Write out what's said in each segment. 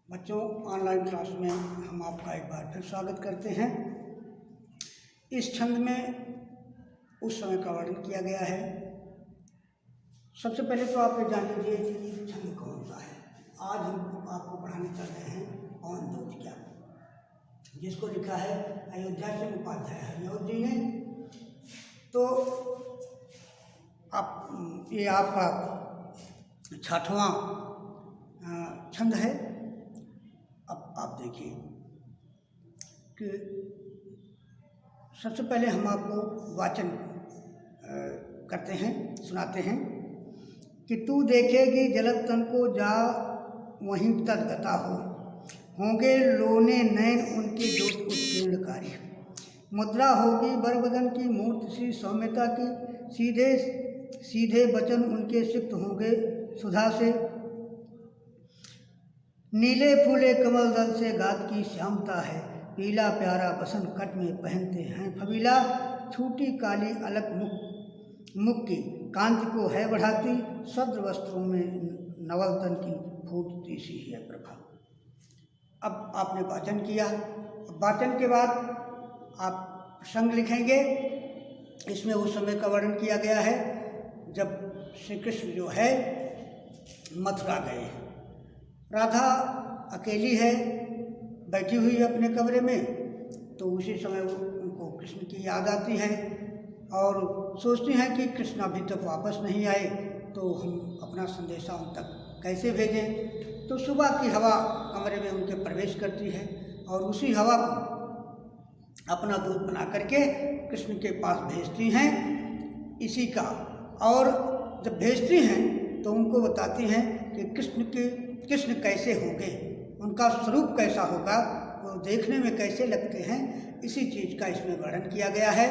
बच्चों, online class में हम आपका एक बार फिर स्वागत करते हैं। इस छंद में उस समय का वर्णन किया गया है। सबसे पहले तो आप ये जान लीजिए कि छंद कौन सा है। आज हम आपको पढ़ाने चल रहे हैं पवन दूतिया, जिसको लिखा है अयोध्या से उपाध्याय हरिऔध जी ने। तो आप ये आपका 6वां छंद है। अब आप देखिए कि सबसे पहले हम आपको वाचन करते हैं, सुनाते हैं कि तू देखेगी जलत तन को जा वहीं तदगता होंगे लोने नैन उनके जोत उत्कीर्णकारी। मुद्रा होगी बरबदन की मूर्ति सी सौम्यता की, सीधे सीधे वचन उनके सिक्त होंगे सुधा से। नीले फूले कमल दल से गात की श्यामता है, पीला प्यारा बसन कट में पहनते हैं फबीला। छूटी काली अलग मुख की कांति को है बढ़ाती, सद्र वस्त्रों में नवलतन की फूटती सी है प्रभा। अब आपने वाचन किया। वाचन के बाद आप प्रसंग लिखेंगे। इसमें उस समय का वर्णन किया गया है जब श्री कृष्ण जो है मथुरा गए हैं। राधा अकेली है, बैठी हुई है अपने कमरे में। तो उसी समय उनको कृष्ण की याद आती है और सोचती हैं कि कृष्ण अभी तक वापस नहीं आए, तो हम अपना संदेशा उन तक कैसे भेजें। तो सुबह की हवा कमरे में उनके प्रवेश करती है और उसी हवा को अपना दूध बना करके कृष्ण के पास भेजती हैं इसी का। और जब भेजती हैं तो उनको बताती हैं कि कृष्ण कैसे होंगे, उनका स्वरूप कैसा होगा, वो देखने में कैसे लगते हैं, इसी चीज़ का इसमें वर्णन किया गया है।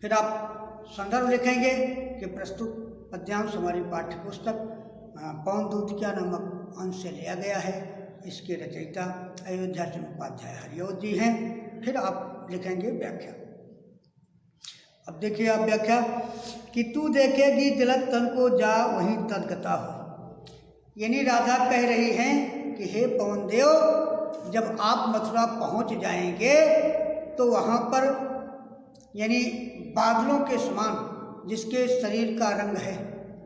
फिर आप संदर्भ लिखेंगे कि प्रस्तुत पद्यांश हमारी पाठ्य पुस्तक पवन दूतिया नामक अंश से लिया गया है। इसके रचयिता अयोध्या से उपाध्याय हरिऔध जी हैं। फिर आप लिखेंगे व्याख्या। अब देखिए आप व्याख्या कि तू देखेगी जलत तन को जा वहीं तदगता हो। यानी राधा कह रही हैं कि हे पवन देव, जब आप मथुरा पहुंच जाएंगे तो वहाँ पर यानी बादलों के समान जिसके शरीर का रंग है,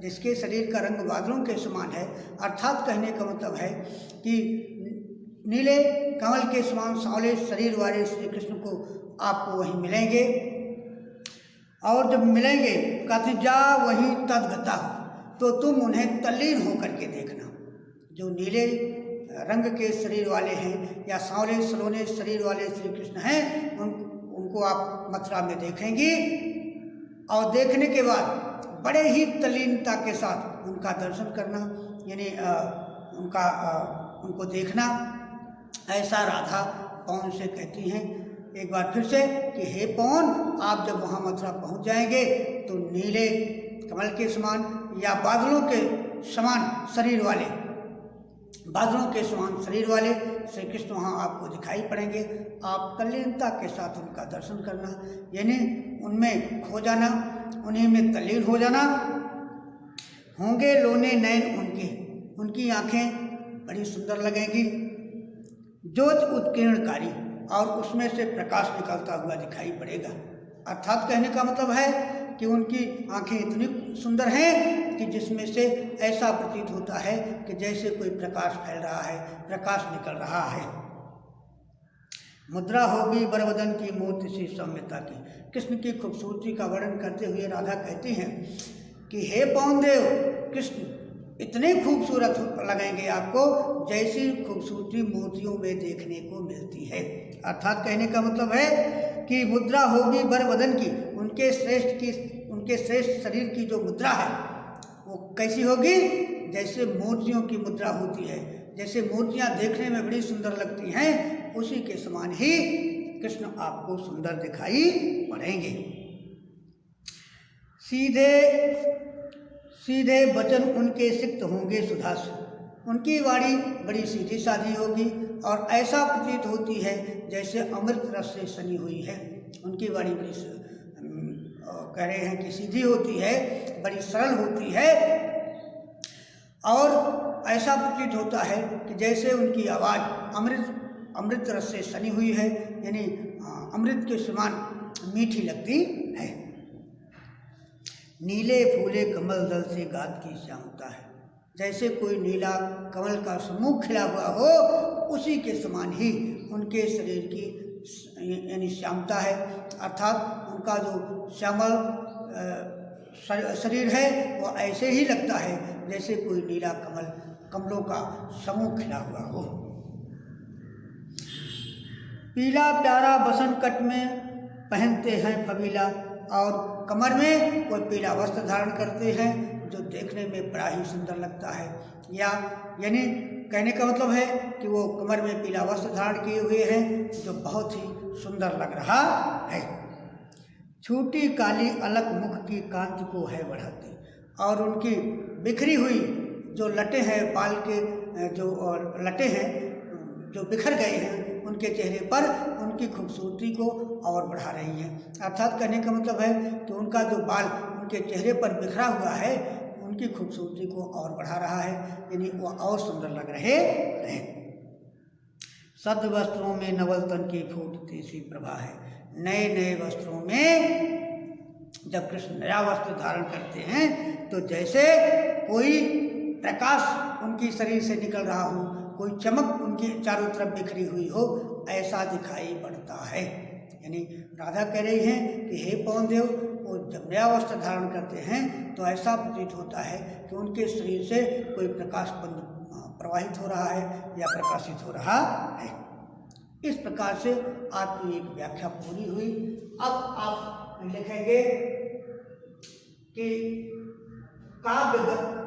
जिसके शरीर का रंग बादलों के समान है, अर्थात कहने का मतलब है कि नीले कमल के समान सांवले शरीर वाले श्री कृष्ण को आपको वहीं मिलेंगे। और जब मिलेंगे कहते जा वहीं तदगता हो, तो तुम उन्हें तल्लीन होकर के देखना। जो नीले रंग के शरीर वाले हैं या सांवले सलोने शरीर वाले श्री कृष्ण हैं, उनको आप मथुरा में देखेंगी और देखने के बाद बड़े ही तल्लीनता के साथ उनका दर्शन करना, यानी उनको देखना। ऐसा राधा पवन से कहती हैं एक बार फिर से कि हे पवन, आप जब वहाँ मथुरा पहुँच जाएंगे तो नीले कमल के समान या बादलों के समान शरीर वाले, बादलों के समान शरीर वाले श्री कृष्ण वहाँ आपको दिखाई पड़ेंगे। आप तल्लीनता के साथ उनका दर्शन करना, यानी उनमें खो जाना, उन्हीं में तल्लीन हो जाना। होंगे लोने नैन उनकी आँखें बड़ी सुंदर लगेंगी, ज्योत उत्कीर्णकारी, और उसमें से प्रकाश निकलता हुआ दिखाई पड़ेगा। अर्थात कहने का मतलब है कि उनकी आंखें इतनी सुंदर हैं कि जिसमें से ऐसा प्रतीत होता है कि जैसे कोई प्रकाश फैल रहा है, प्रकाश निकल रहा है। मुद्रा होगी बरबदन की मूर्ति सी सौम्यता की। कृष्ण की खूबसूरती का वर्णन करते हुए राधा कहती हैं कि हे पवन देव, कृष्ण इतने खूबसूरत लगेंगे आपको जैसी खूबसूरती मूर्तियों में देखने को मिलती है। अर्थात कहने का मतलब है कि मुद्रा होगी बरबदन की, उनके श्रेष्ठ शरीर की जो मुद्रा है वो कैसी होगी, जैसे मूर्तियों की मुद्रा होती है। जैसे मूर्तियां देखने में बड़ी सुंदर लगती हैं, उसी के समान ही कृष्ण आपको सुंदर दिखाई पड़ेंगे। सीधे वचन उनके सिक्त होंगे सुधा से। उनकी वाणी बड़ी सीधी साधी होगी और ऐसा प्रतीत होती है जैसे अमृत रस से सनी हुई है। उनकी वाणी बड़ी कह रहे हैं कि सीधी होती है, बड़ी सरल होती है और ऐसा प्रतीत होता है कि जैसे उनकी आवाज़ अमृत रस से सनी हुई है, यानी अमृत के समान मीठी लगती है। नीले फूले कमल दल से गात की श्यामता है, जैसे कोई नीला कमल का समूह खिला हुआ हो, उसी के समान ही उनके शरीर की यानी श्यामता है। अर्थात उनका जो श्यामल शरीर है वो ऐसे ही लगता है जैसे कोई नीला कमलों का समूह खिला हुआ हो। पीला प्यारा बसंत कट में पहनते हैं फबीला, और कमर में कोई पीला वस्त्र धारण करते हैं जो देखने में बड़ा ही सुंदर लगता है। यानी कहने का मतलब है कि वो कमर में पीला वस्त्र धारण किए हुए हैं जो बहुत ही सुंदर लग रहा है। छोटी काली अलग मुख की कांति को है बढ़ाती, और उनकी बिखरी हुई जो लटे हैं, बाल के जो लटे हैं जो बिखर गए हैं, उनके चेहरे पर उनकी खूबसूरती को और बढ़ा रही हैं। अर्थात कहने का मतलब है कि उनका जो बाल उनके चेहरे पर बिखरा हुआ है उनकी खूबसूरती को और बढ़ा रहा है, यानी वो और सुंदर लग रहे हैं। सद वस्त्रों में नवल तन की फूटती सी प्रभा है। नए नए वस्त्रों में जब कृष्ण नया वस्त्र धारण करते हैं तो जैसे कोई प्रकाश उनकी शरीर से निकल रहा हो, कोई चमक उनकी चारों तरफ बिखरी हुई हो, ऐसा दिखाई पड़ता है। यानी राधा कह रही हैं कि हे पवन देव, वो जब नया वस्त्र धारण करते हैं तो ऐसा प्रतीत होता है कि उनके शरीर से कोई प्रकाश प्रवाहित हो रहा है या प्रकाशित हो रहा है। इस प्रकार से आपकी एक व्याख्या पूरी हुई। अब आप लिखेंगे कि काव्यगत